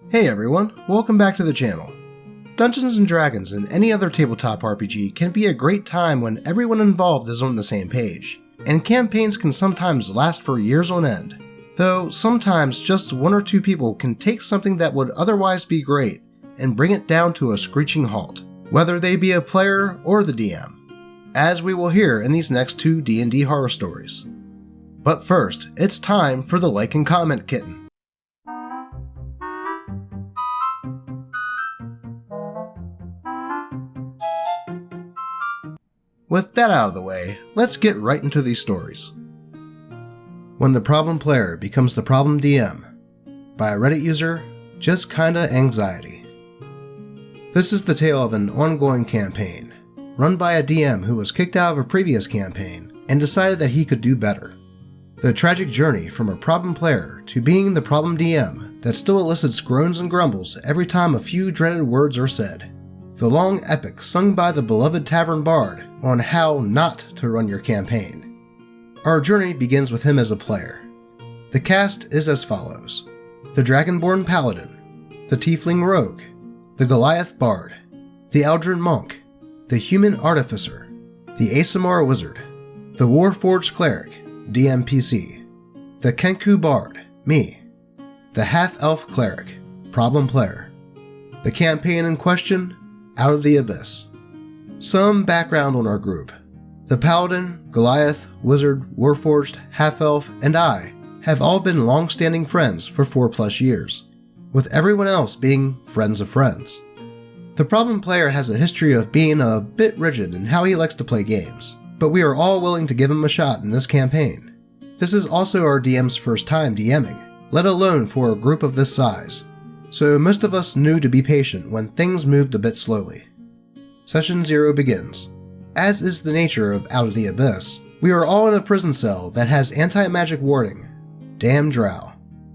Hey everyone, welcome back to the channel. Dungeons & Dragons and any other tabletop RPG can be a great time when everyone involved is on the same page, and campaigns can sometimes last for years on end, though sometimes just one or two people can take something that would otherwise be great and bring it down to a screeching halt, whether they be a player or the DM, as we will hear in these next two D&D horror stories. But first, it's time for the like and comment kitten. With that out of the way, let's get right into these stories. When the Problem Player Becomes the Problem DM, by a Reddit user, Just Kinda Anxiety. This is the tale of an ongoing campaign, run by a DM who was kicked out of a previous campaign and decided that he could do better. The tragic journey from a problem player to being the problem DM that still elicits groans and grumbles every time a few dreaded words are said. The long epic sung by the beloved tavern bard on how not to run your campaign. Our journey begins with him as a player. The cast is as follows: the Dragonborn Paladin, the Tiefling Rogue, the Goliath Bard, the Eldrin Monk, the Human Artificer, the Asimar Wizard, the Warforged Cleric, DMPC, the Kenku Bard, me, the Half-Elf Cleric, Problem Player. The campaign in question: Out of the Abyss. Some background on our group. The Paladin, Goliath, Wizard, Warforged, Half-Elf, and I have all been long-standing friends for 4+ years, with everyone else being friends of friends. The Problem Player has a history of being a bit rigid in how he likes to play games, but we are all willing to give him a shot in this campaign. This is also our DM's first time DMing, let alone for a group of this size, so most of us knew to be patient when things moved a bit slowly. Session 0 begins. As is the nature of Out of the Abyss, we are all in a prison cell that has anti-magic warding. Damn drow.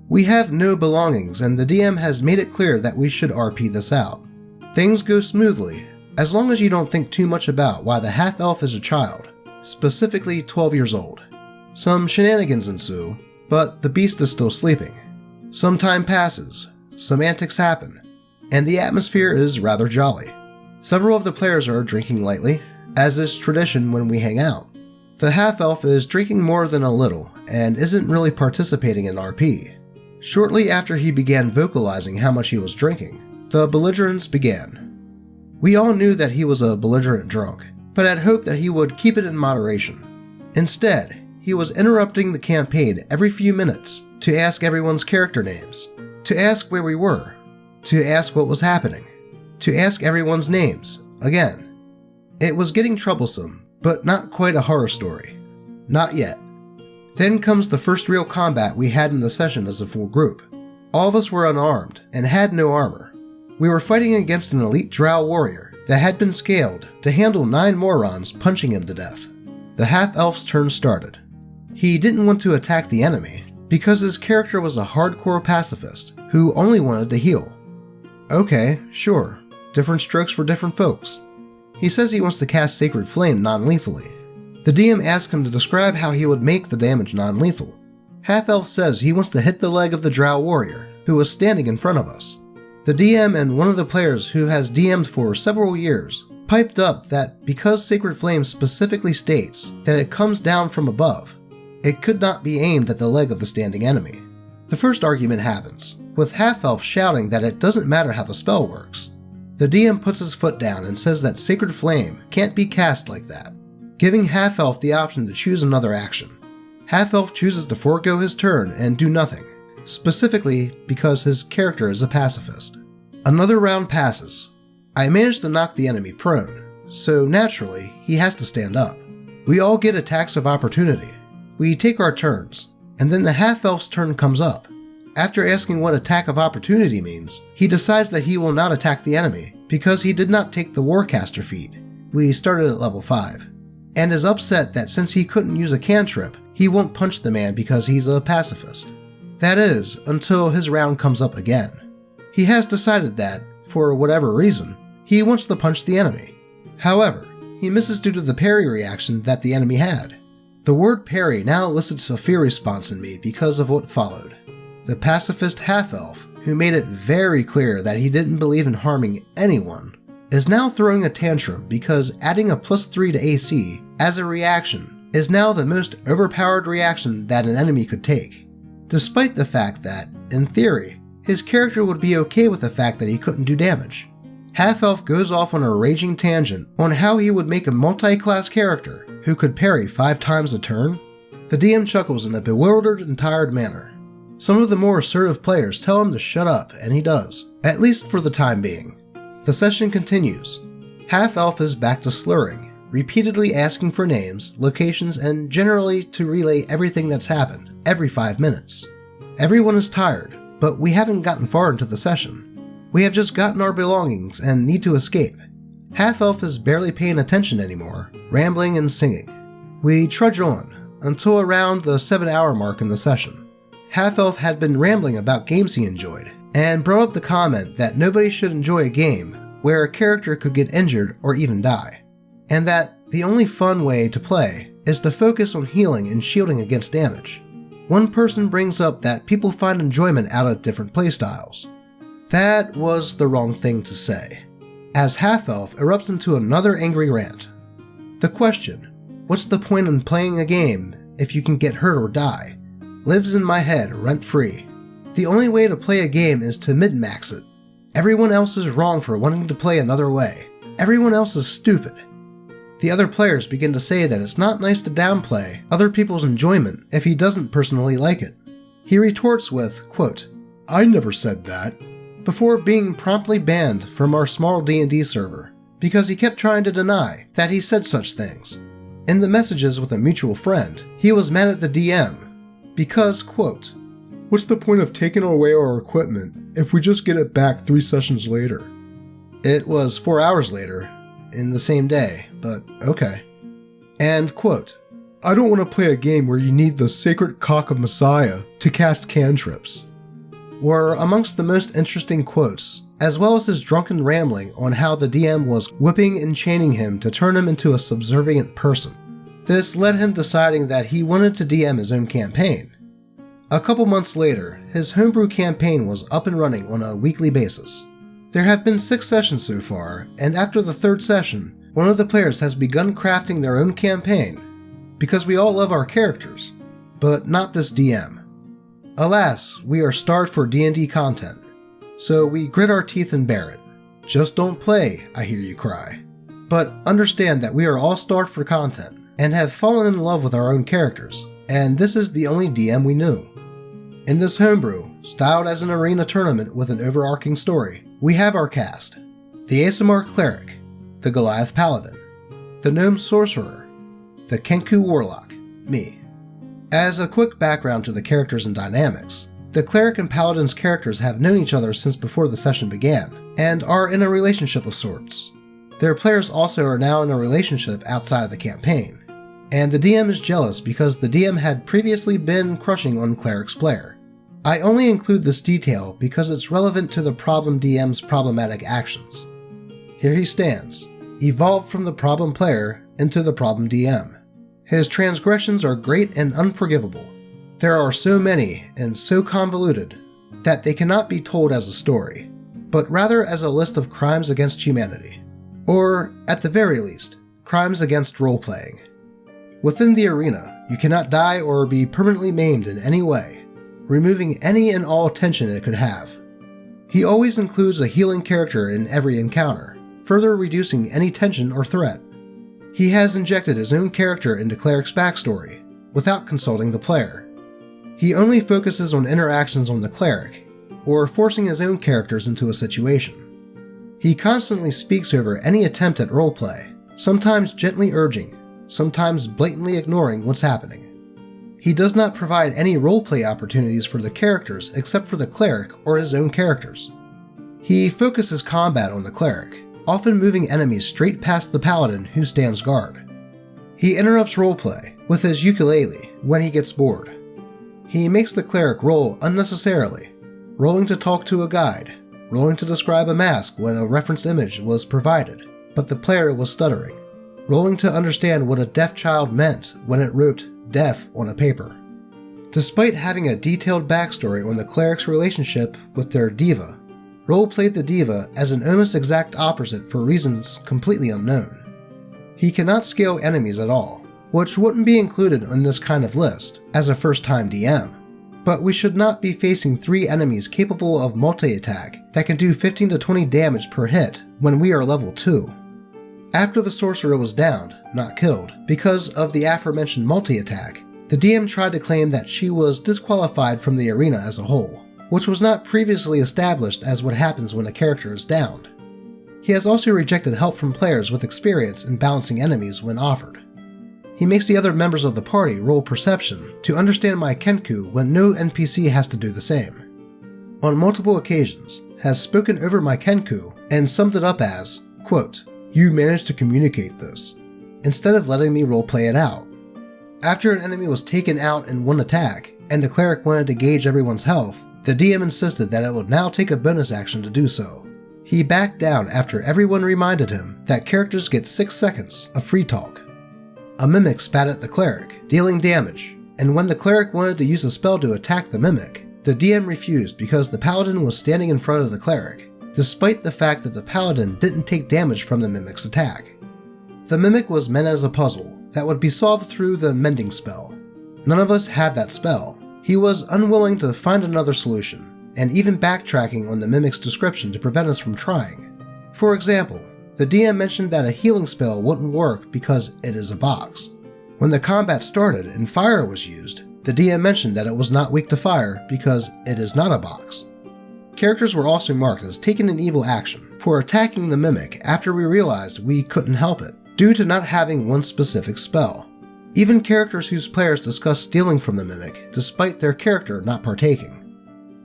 We have no belongings and the DM has made it clear that we should RP this out. Things go smoothly, as long as you don't think too much about why the half-elf is a child, specifically 12 years old. Some shenanigans ensue, but the beast is still sleeping. Some time passes, some antics happen, and the atmosphere is rather jolly. Several of the players are drinking lightly, as is tradition when we hang out. The half-elf is drinking more than a little, and isn't really participating in RP. Shortly after he began vocalizing how much he was drinking, the belligerence began. We all knew that he was a belligerent drunk, but had hoped that he would keep it in moderation. Instead, he was interrupting the campaign every few minutes to ask everyone's character names, to ask where we were, to ask what was happening, to ask everyone's names, again. It was getting troublesome, but not quite a horror story. Not yet. Then comes the first real combat we had in the session as a full group. All of us were unarmed and had no armor. We were fighting against an elite drow warrior that had been scaled to handle 9 morons punching him to death. The half-elf's turn started. He didn't want to attack the enemy because his character was a hardcore pacifist who only wanted to heal. Okay, sure, different strokes for different folks. He says he wants to cast Sacred Flame non-lethally. The DM asks him to describe how he would make the damage non-lethal. Half-Elf says he wants to hit the leg of the drow warrior, who was standing in front of us. The DM and one of the players who has DM'd for several years piped up that because Sacred Flame specifically states that it comes down from above, it could not be aimed at the leg of the standing enemy. The first argument happens, with Half-Elf shouting that it doesn't matter how the spell works. The DM puts his foot down and says that Sacred Flame can't be cast like that, giving Half-Elf the option to choose another action. Half-Elf chooses to forego his turn and do nothing, specifically because his character is a pacifist. Another round passes. I manage to knock the enemy prone, so naturally he has to stand up. We all get attacks of opportunity. We take our turns, and then the half-elf's turn comes up. After asking what attack of opportunity means, he decides that he will not attack the enemy because he did not take the Warcaster feat. We started at level 5. And is upset that since he couldn't use a cantrip, he won't punch the man because he's a pacifist. That is, until his round comes up again. He has decided that, for whatever reason, he wants to punch the enemy. However, he misses due to the parry reaction that the enemy had. The word parry now elicits a fear response in me because of what followed. The pacifist half-elf who made it very clear that he didn't believe in harming anyone, is now throwing a tantrum because adding a +3 to AC as a reaction is now the most overpowered reaction that an enemy could take, despite the fact that, in theory, his character would be okay with the fact that he couldn't do damage. Half-Elf goes off on a raging tangent on how he would make a multi-class character who could parry 5 times a turn. The DM chuckles in a bewildered and tired manner. Some of the more assertive players tell him to shut up, and he does, at least for the time being. The session continues. Half-Elf is back to slurring, repeatedly asking for names, locations, and generally to relay everything that's happened, every 5 minutes. Everyone is tired, but we haven't gotten far into the session. We have just gotten our belongings and need to escape. Half-Elf is barely paying attention anymore, rambling and singing. We trudge on, until around the 7-hour mark in the session. Half-Elf had been rambling about games he enjoyed, and brought up the comment that nobody should enjoy a game where a character could get injured or even die, and that the only fun way to play is to focus on healing and shielding against damage. One person brings up that people find enjoyment out of different playstyles. That was the wrong thing to say, as Half-Elf erupts into another angry rant. The question, what's the point in playing a game if you can get hurt or die, lives in my head rent-free. The only way to play a game is to min-max it. Everyone else is wrong for wanting to play another way. Everyone else is stupid. The other players begin to say that it's not nice to downplay other people's enjoyment if he doesn't personally like it. He retorts with, quote, "I never said that," before being promptly banned from our small D&D server because he kept trying to deny that he said such things. In the messages with a mutual friend, he was mad at the DM because, quote, "What's the point of taking away our equipment if we just get it back 3 sessions later?" It was 4 hours later, in the same day, but okay. And, quote, "I don't want to play a game where you need the sacred cock of Messiah to cast cantrips," were amongst the most interesting quotes, as well as his drunken rambling on how the DM was whipping and chaining him to turn him into a subservient person. This led him deciding that he wanted to DM his own campaign. A couple months later, his homebrew campaign was up and running on a weekly basis. There have been 6 sessions so far, and after the 3rd session, one of the players has begun crafting their own campaign, because we all love our characters, but not this DM. Alas, we are starved for D&D content, so we grit our teeth and bear it. Just don't play, I hear you cry. But understand that we are all starved for content, and have fallen in love with our own characters, and this is the only DM we knew. In this homebrew, styled as an arena tournament with an overarching story, we have our cast: the ASMR Cleric, the Goliath Paladin, the Gnome Sorcerer, the Kenku Warlock, me. As a quick background to the characters and dynamics, the Cleric and Paladin's characters have known each other since before the session began, and are in a relationship of sorts. Their players also are now in a relationship outside of the campaign, and the DM is jealous because the DM had previously been crushing on Cleric's player. I only include this detail because it's relevant to the problem DM's problematic actions. Here he stands, evolved from the problem player into the problem DM. His transgressions are great and unforgivable. There are so many and so convoluted that they cannot be told as a story, but rather as a list of crimes against humanity. Or, at the very least, crimes against role-playing. Within the arena, you cannot die or be permanently maimed in any way, removing any and all tension it could have. He always includes a healing character in every encounter, further reducing any tension or threat. He has injected his own character into Cleric's backstory, without consulting the player. He only focuses on interactions on the Cleric, or forcing his own characters into a situation. He constantly speaks over any attempt at roleplay, sometimes gently urging, sometimes blatantly ignoring what's happening. He does not provide any roleplay opportunities for the characters except for the Cleric or his own characters. He focuses combat on the Cleric, often moving enemies straight past the Paladin who stands guard. He interrupts roleplay with his ukulele when he gets bored. He makes the Cleric roll unnecessarily, rolling to talk to a guide, rolling to describe a mask when a reference image was provided, but the player was stuttering, rolling to understand what a deaf child meant when it wrote deaf on a paper. Despite having a detailed backstory on the cleric's relationship with their diva, roleplayed the diva as an almost exact opposite for reasons completely unknown. He cannot scale enemies at all, which wouldn't be included in this kind of list as a first-time DM, but we should not be facing 3 enemies capable of multi-attack that can do 15 to 20 damage per hit when we are level 2. After the sorcerer was downed, not killed, because of the aforementioned multi-attack, the DM tried to claim that she was disqualified from the arena as a whole, which was not previously established as what happens when a character is downed. He has also rejected help from players with experience in balancing enemies when offered. He makes the other members of the party roll perception to understand my Kenku when no NPC has to do the same. On multiple occasions, has spoken over my Kenku and summed it up as, quote, "You managed to communicate this," instead of letting me roleplay it out. After an enemy was taken out in one attack, and the cleric wanted to gauge everyone's health, the DM insisted that it would now take a bonus action to do so. He backed down after everyone reminded him that characters get 6 seconds of free talk. A mimic spat at the cleric, dealing damage, and when the cleric wanted to use a spell to attack the mimic, the DM refused because the paladin was standing in front of the cleric, despite the fact that the paladin didn't take damage from the mimic's attack. The mimic was meant as a puzzle that would be solved through the mending spell. None of us had that spell. He was unwilling to find another solution, and even backtracking on the mimic's description to prevent us from trying. For example, the DM mentioned that a healing spell wouldn't work because it is a box. When the combat started and fire was used, the DM mentioned that it was not weak to fire because it is not a box. Characters were also marked as taking an evil action for attacking the mimic after we realized we couldn't help it, due to not having one specific spell. Even characters whose players discussed stealing from the mimic, despite their character not partaking,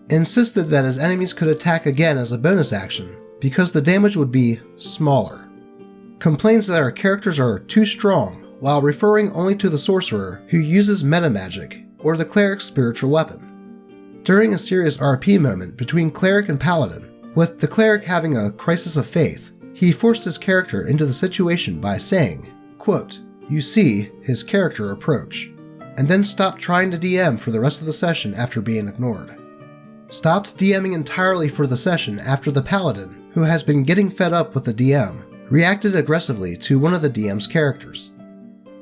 insisted that his enemies could attack again as a bonus action because the damage would be smaller. Complains that our characters are too strong while referring only to the sorcerer who uses metamagic or the cleric's spiritual weapon. During a serious RP moment between cleric and paladin, with the cleric having a crisis of faith, he forced his character into the situation by saying, quote, "You see his character approach," and then stopped trying to DM for the rest of the session after being ignored. Stopped DMing entirely for the session after the paladin, who has been getting fed up with the DM, reacted aggressively to one of the DM's characters.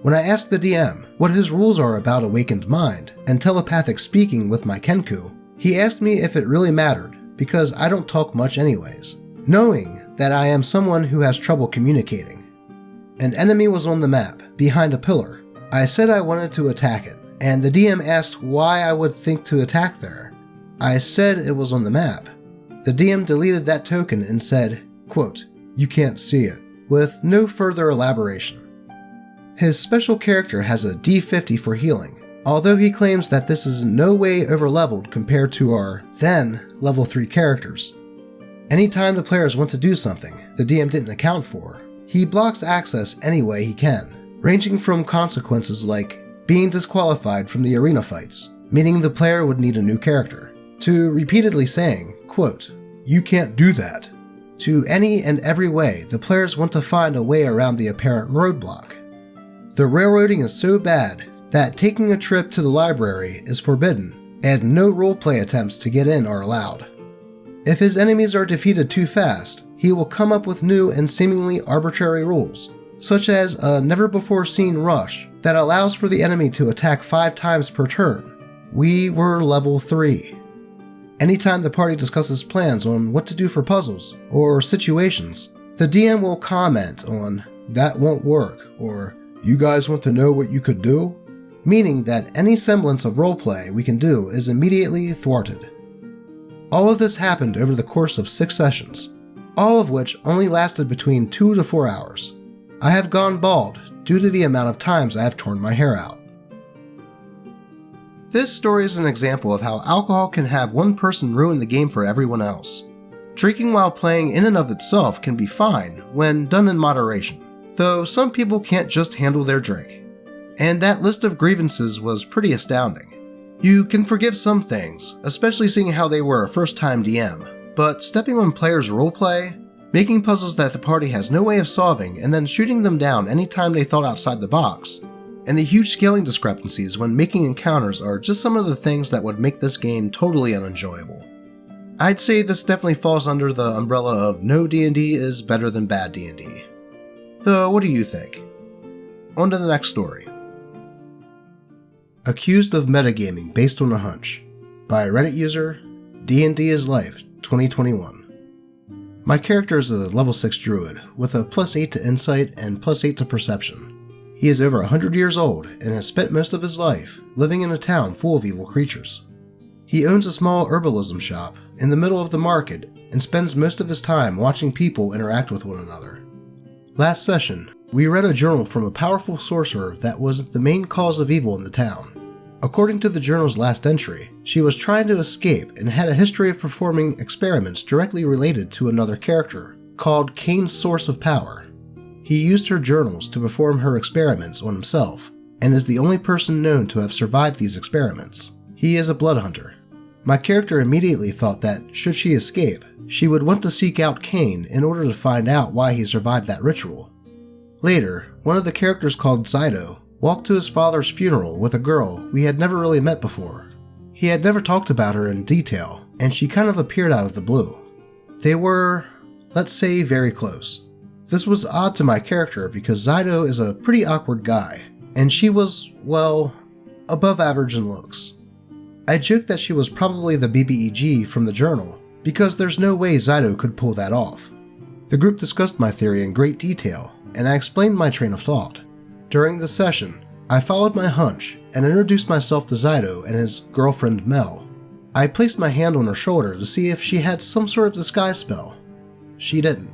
When I asked the DM what his rules are about awakened mind and telepathic speaking with my Kenku, he asked me if it really mattered because I don't talk much anyways, knowing that I am someone who has trouble communicating. An enemy was on the map, behind a pillar. I said I wanted to attack it, and the DM asked why I would think to attack there. I said it was on the map. The DM deleted that token and said, quote, "You can't see it," with no further elaboration. His special character has a D50 for healing, although he claims that this is in no way overleveled compared to our then level 3 characters. Anytime the players want to do something the DM didn't account for, he blocks access any way he can, ranging from consequences like being disqualified from the arena fights, meaning the player would need a new character, to repeatedly saying, quote, "You can't do that," to any and every way the players want to find a way around the apparent roadblock. The railroading is so bad that taking a trip to the library is forbidden, and no roleplay attempts to get in are allowed. If his enemies are defeated too fast, he will come up with new and seemingly arbitrary rules, such as a never-before-seen rush that allows for the enemy to attack 5 times per turn. We were level 3. Anytime the party discusses plans on what to do for puzzles or situations, the DM will comment on, "That won't work," or "You guys want to know what you could do?" Meaning that any semblance of roleplay we can do is immediately thwarted. All of this happened over the course of 6 sessions, all of which only lasted between 2 to 4 hours. I have gone bald due to the amount of times I have torn my hair out. This story is an example of how alcohol can have one person ruin the game for everyone else. Drinking while playing in and of itself can be fine when done in moderation, though some people can't just handle their drink. And that list of grievances was pretty astounding. You can forgive some things, especially seeing how they were a first-time DM, but stepping on players' roleplay, making puzzles that the party has no way of solving and then shooting them down anytime they thought outside the box, and the huge scaling discrepancies when making encounters are just some of the things that would make this game totally unenjoyable. I'd say this definitely falls under the umbrella of no D&D is better than bad D&D. Though, what do you think? On to the next story. Accused of metagaming based on a hunch, by Reddit user D&D is Life 2021. My character is a level 6 druid with a +8 to insight and +8 to perception. He is over 100 years old and has spent most of his life living in a town full of evil creatures. He owns a small herbalism shop in the middle of the market and spends most of his time watching people interact with one another. Last session, we read a journal from a powerful sorcerer that was the main cause of evil in the town. According to the journal's last entry, she was trying to escape and had a history of performing experiments directly related to another character, called Cain's Source of Power. He used her journals to perform her experiments on himself, and is the only person known to have survived these experiments. He is a blood hunter. My character immediately thought that, should she escape, she would want to seek out Cain in order to find out why he survived that ritual. Later, one of the characters called Zydo walked to his father's funeral with a girl we had never really met before. He had never talked about her in detail, and she kind of appeared out of the blue. They were, let's say, very close. This was odd to my character because Zydo is a pretty awkward guy, and she was, well, above average in looks. I joked that she was probably the BBEG from the journal, because there's no way Zydo could pull that off. The group discussed my theory in great detail, and I explained my train of thought. During the session, I followed my hunch and introduced myself to Zydo and his girlfriend Mel. I placed my hand on her shoulder to see if she had some sort of disguise spell. She didn't.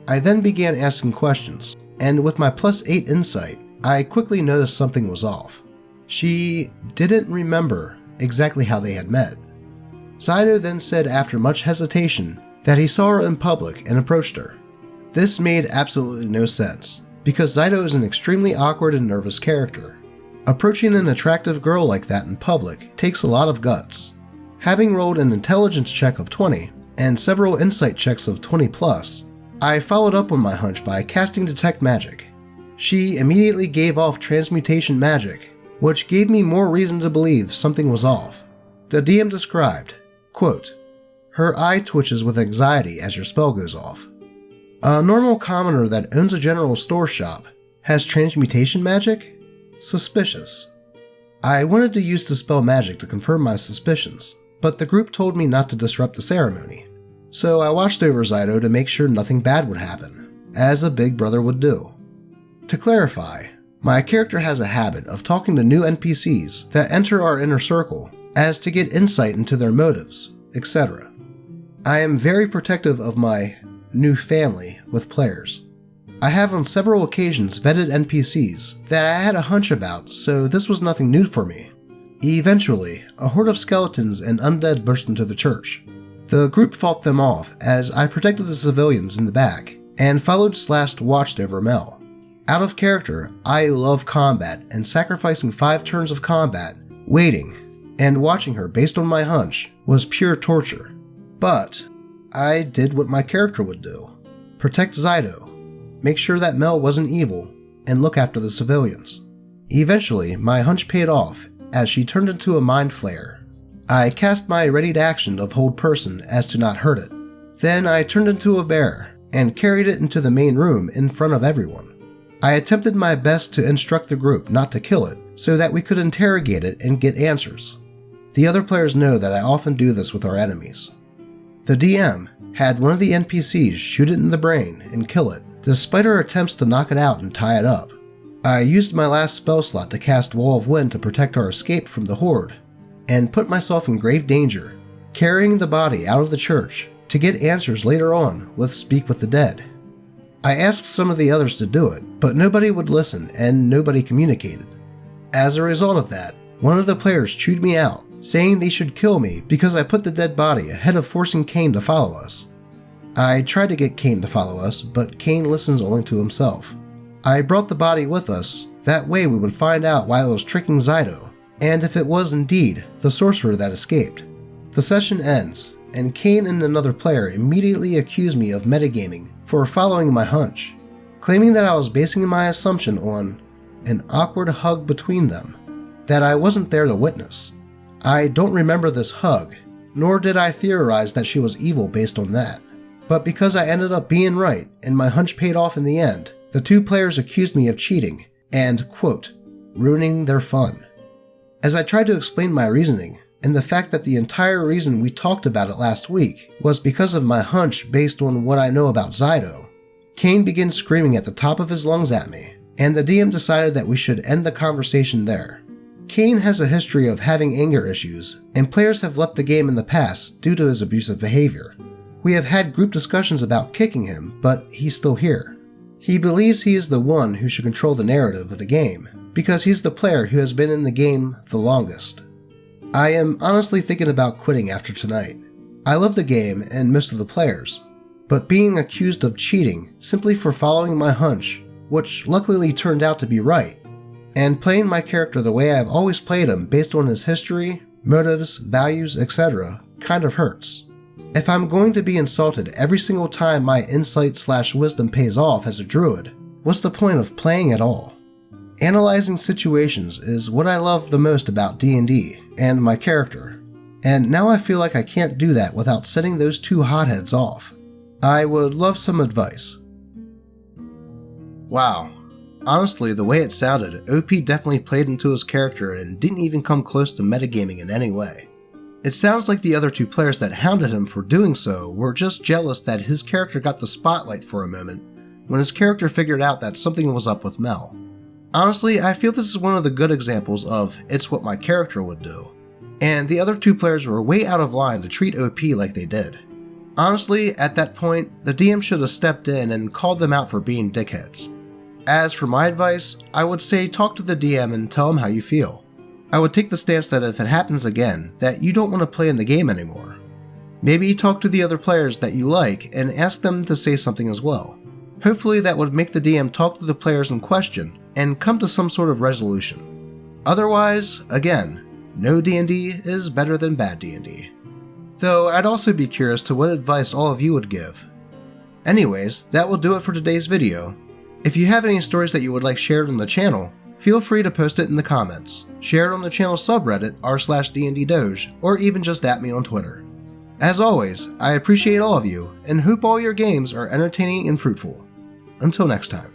I then began asking questions, and with my +8 insight, I quickly noticed something was off. She didn't remember exactly how they had met. Zydo then said after much hesitation that he saw her in public and approached her. This made absolutely no sense, because Zydo is an extremely awkward and nervous character. Approaching an attractive girl like that in public takes a lot of guts. Having rolled an intelligence check of 20 and several insight checks of 20+, I followed up on my hunch by casting Detect Magic. She immediately gave off transmutation magic, which gave me more reason to believe something was off. The DM described, quote, "Her eye twitches with anxiety as your spell goes off. A normal commoner that owns a general store shop has transmutation magic? Suspicious." I wanted to use Dispel Magic to confirm my suspicions, but the group told me not to disrupt the ceremony. So I watched over Zydo to make sure nothing bad would happen, as a big brother would do. To clarify, my character has a habit of talking to new NPCs that enter our inner circle as to get insight into their motives, etc. I am very protective of my new family with players. I have on several occasions vetted NPCs that I had a hunch about, so this was nothing new for me. Eventually, a horde of skeletons and undead burst into the church. The group fought them off as I protected the civilians in the back and followed/watched over Mel. Out of character, I love combat, and sacrificing 5 turns of combat, waiting, and watching her based on my hunch was pure torture. But I did what my character would do. Protect Zydo, make sure that Mel wasn't evil, and look after the civilians. Eventually, my hunch paid off as she turned into a mind flayer. I cast my ready to action of hold person as to not hurt it. Then I turned into a bear and carried it into the main room in front of everyone. I attempted my best to instruct the group not to kill it so that we could interrogate it and get answers. The other players know that I often do this with our enemies. The DM had one of the NPCs shoot it in the brain and kill it, despite our attempts to knock it out and tie it up. I used my last spell slot to cast Wall of Wind to protect our escape from the horde, and put myself in grave danger, carrying the body out of the church to get answers later on with Speak with the Dead. I asked some of the others to do it, but nobody would listen and nobody communicated. As a result of that, one of the players chewed me out, saying they should kill me because I put the dead body ahead of forcing Cain to follow us. I tried to get Cain to follow us, but Cain listens only to himself. I brought the body with us, that way we would find out why I was tricking Zydo, and if it was indeed the sorcerer that escaped. The session ends, and Cain and another player immediately accuse me of metagaming for following my hunch, claiming that I was basing my assumption on an awkward hug between them that I wasn't there to witness. I don't remember this hug, nor did I theorize that she was evil based on that. But because I ended up being right and my hunch paid off in the end, the two players accused me of cheating and, quote, ruining their fun. As I tried to explain my reasoning, and the fact that the entire reason we talked about it last week was because of my hunch based on what I know about Zydo, Kane began screaming at the top of his lungs at me, and the DM decided that we should end the conversation there. Kane has a history of having anger issues, and players have left the game in the past due to his abusive behavior. We have had group discussions about kicking him, but he's still here. He believes he is the one who should control the narrative of the game, because he's the player who has been in the game the longest. I am honestly thinking about quitting after tonight. I love the game and most of the players, but being accused of cheating simply for following my hunch, which luckily turned out to be right, and playing my character the way I've always played him based on his history, motives, values, etc. kind of hurts. If I'm going to be insulted every single time my insight/wisdom pays off as a druid, what's the point of playing at all? Analyzing situations is what I love the most about D&D and my character, and now I feel like I can't do that without setting those two hotheads off. I would love some advice. Wow. Honestly, the way it sounded, OP definitely played into his character and didn't even come close to metagaming in any way. It sounds like the other two players that hounded him for doing so were just jealous that his character got the spotlight for a moment when his character figured out that something was up with Mel. Honestly, I feel this is one of the good examples of it's what my character would do, and the other two players were way out of line to treat OP like they did. Honestly, at that point, the DM should have stepped in and called them out for being dickheads. As for my advice, I would say talk to the DM and tell him how you feel. I would take the stance that if it happens again, that you don't want to play in the game anymore. Maybe talk to the other players that you like and ask them to say something as well. Hopefully that would make the DM talk to the players in question and come to some sort of resolution. Otherwise, again, no D&D is better than bad D&D. Though I'd also be curious to what advice all of you would give. Anyways, that will do it for today's video. If you have any stories that you would like shared on the channel, feel free to post it in the comments, share it on the channel subreddit r/D&D Doge, or even just at me on Twitter. As always, I appreciate all of you and hope all your games are entertaining and fruitful. Until next time.